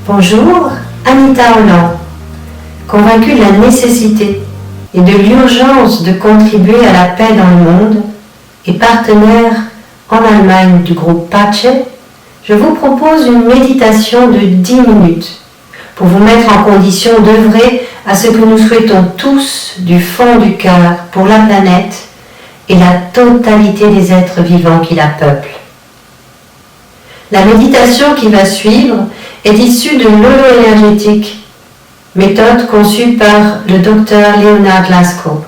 Bonjour, Anita Holland. Convaincue de la nécessité et de l'urgence de contribuer à la paix dans le monde et partenaire en Allemagne du groupe Pace, je vous propose une méditation de 10 minutes pour vous mettre en condition d'œuvrer à ce que nous souhaitons tous du fond du cœur pour la planète et la totalité des êtres vivants qui la peuplent. La méditation qui va suivre est issue de l'holo-énergétique, méthode conçue par le docteur Leonard Lasko.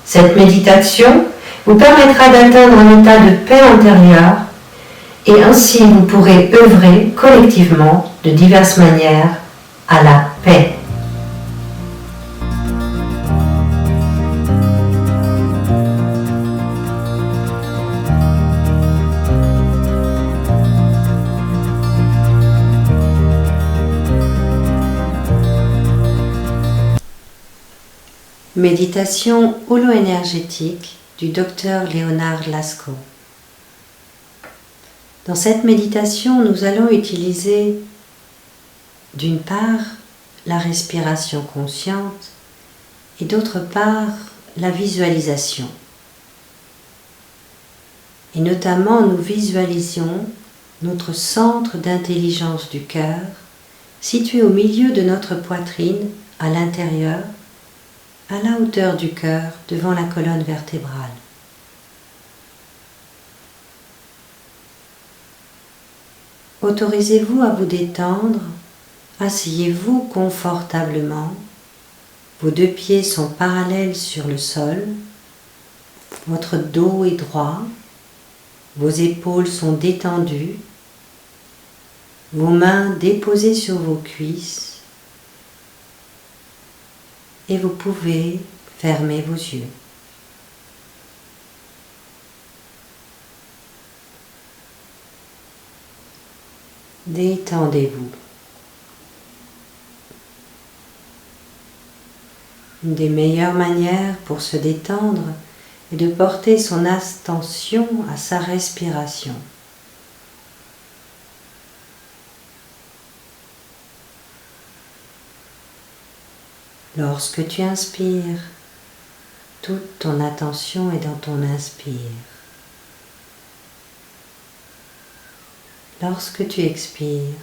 Cette méditation vous permettra d'atteindre un état de paix intérieure et ainsi vous pourrez œuvrer collectivement de diverses manières à la paix. Méditation holo-énergétique du docteur Leonard Lasko. Dans cette méditation, nous allons utiliser d'une part la respiration consciente et d'autre part la visualisation. Et notamment, nous visualisions notre centre d'intelligence du cœur situé au milieu de notre poitrine, à l'intérieur, à la hauteur du cœur, devant la colonne vertébrale. Autorisez-vous à vous détendre, asseyez-vous confortablement, vos deux pieds sont parallèles sur le sol, votre dos est droit, vos épaules sont détendues, vos mains déposées sur vos cuisses, et vous pouvez fermer vos yeux. Détendez-vous. Une des meilleures manières pour se détendre est de porter son attention à sa respiration. Lorsque tu inspires, toute ton attention est dans ton inspire. Lorsque tu expires,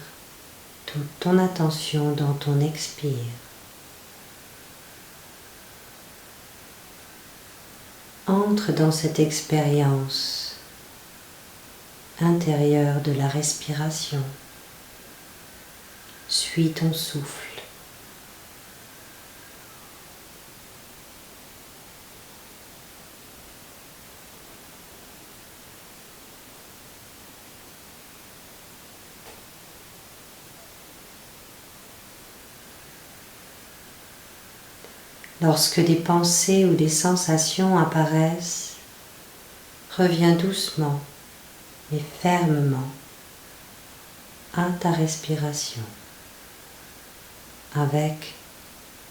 toute ton attention dans ton expire. Entre dans cette expérience intérieure de la respiration. Suis ton souffle. Lorsque des pensées ou des sensations apparaissent, reviens doucement mais fermement à ta respiration avec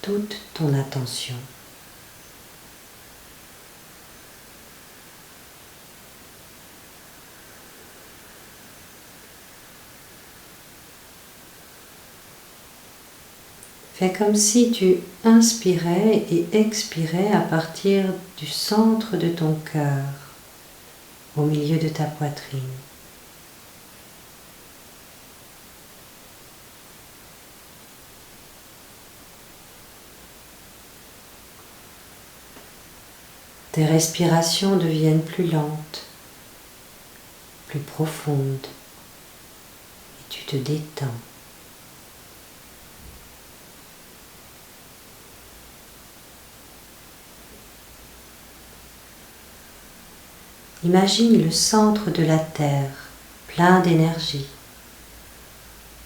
toute ton attention. Fais comme si tu inspirais et expirais à partir du centre de ton cœur, au milieu de ta poitrine. Tes respirations deviennent plus lentes, plus profondes, et tu te détends. Imagine le centre de la Terre, plein d'énergie.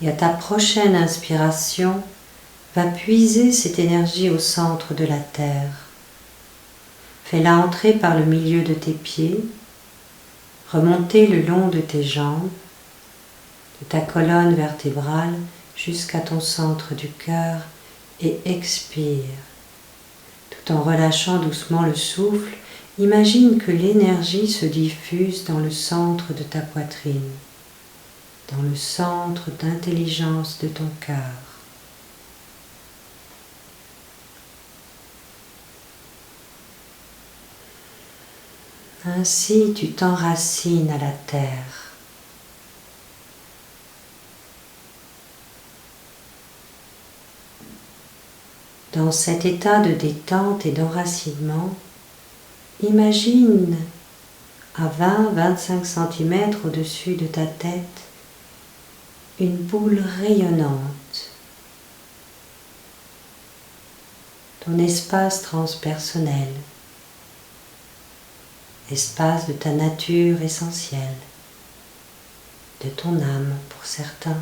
Et à ta prochaine inspiration, va puiser cette énergie au centre de la Terre. Fais-la entrer par le milieu de tes pieds, remonter le long de tes jambes, de ta colonne vertébrale jusqu'à ton centre du cœur et expire. Tout en relâchant doucement le souffle, imagine que l'énergie se diffuse dans le centre de ta poitrine, dans le centre d'intelligence de ton cœur. Ainsi, tu t'enracines à la terre. Dans cet état de détente et d'enracinement, imagine à 20-25 cm au-dessus de ta tête une boule rayonnante, ton espace transpersonnel, espace de ta nature essentielle, de ton âme pour certains.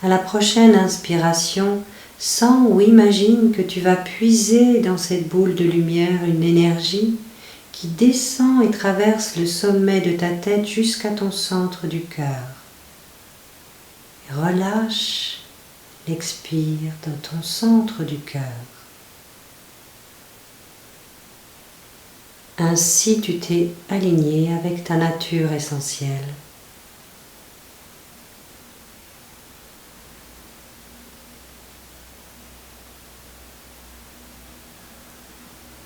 À la prochaine inspiration, sens ou imagine que tu vas puiser dans cette boule de lumière une énergie qui descend et traverse le sommet de ta tête jusqu'à ton centre du cœur. Relâche l'expire dans ton centre du cœur. Ainsi tu t'es aligné avec ta nature essentielle.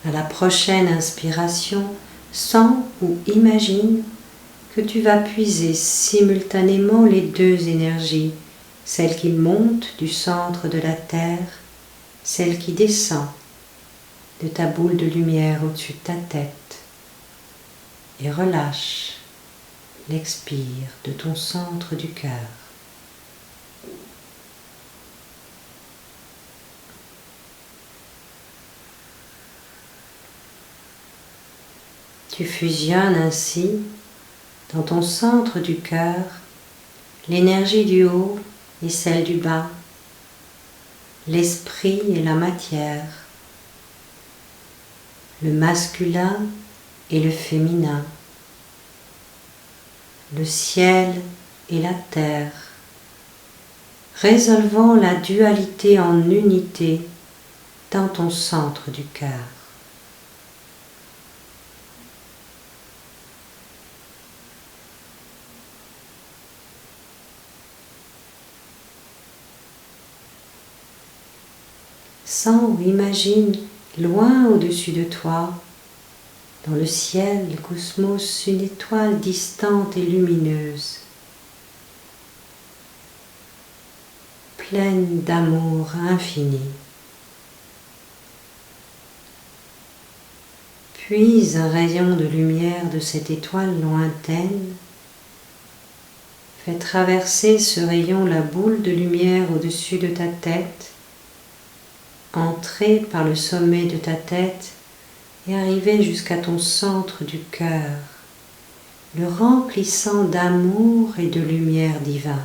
À la prochaine inspiration, sens ou imagine que tu vas puiser simultanément les deux énergies, celle qui monte du centre de la terre, celle qui descend de ta boule de lumière au-dessus de ta tête, et relâche l'expire de ton centre du cœur. Tu fusionnes ainsi dans ton centre du cœur l'énergie du haut et celle du bas, l'esprit et la matière, le masculin et le féminin, le ciel et la terre, résolvant la dualité en unité dans ton centre du cœur. Sens ou imagine loin au-dessus de toi, dans le ciel, le cosmos, une étoile distante et lumineuse, pleine d'amour infini. Puis un rayon de lumière de cette étoile lointaine fait traverser ce rayon la boule de lumière au-dessus de ta tête, entrer par le sommet de ta tête et arriver jusqu'à ton centre du cœur, le remplissant d'amour et de lumière divin.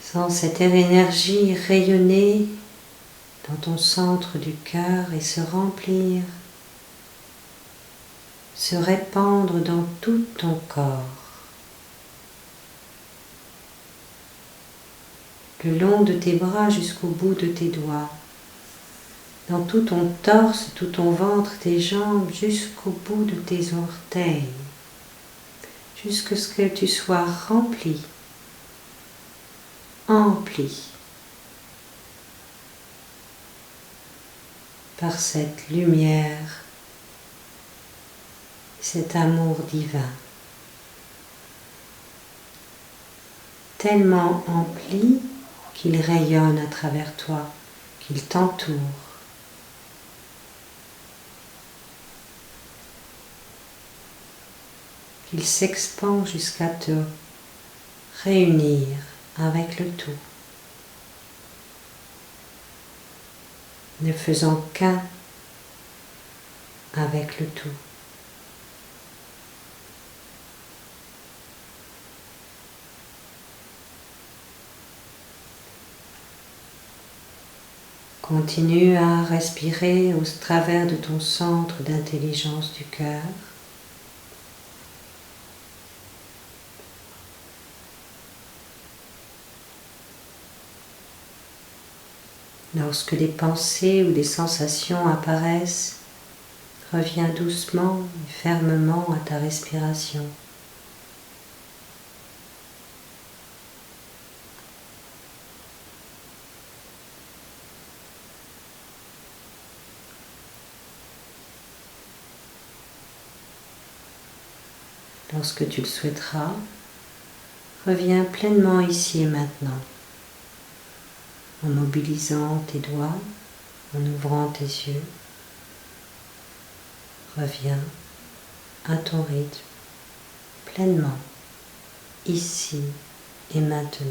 Sens cette énergie rayonner dans ton centre du cœur et se remplir, se répandre dans tout ton corps. Le long de tes bras jusqu'au bout de tes doigts, dans tout ton torse, tout ton ventre, tes jambes, jusqu'au bout de tes orteils, jusqu'à ce que tu sois rempli, empli par cette lumière, cet amour divin, tellement empli qu'il rayonne à travers toi, qu'il t'entoure. Qu'il s'expand jusqu'à te réunir avec le tout, ne faisant qu'un avec le tout. Continue à respirer au travers de ton centre d'intelligence du cœur. Lorsque des pensées ou des sensations apparaissent, reviens doucement et fermement à ta respiration. Lorsque tu le souhaiteras, reviens pleinement ici et maintenant, en mobilisant tes doigts, en ouvrant tes yeux. Reviens à ton rythme, pleinement, ici et maintenant.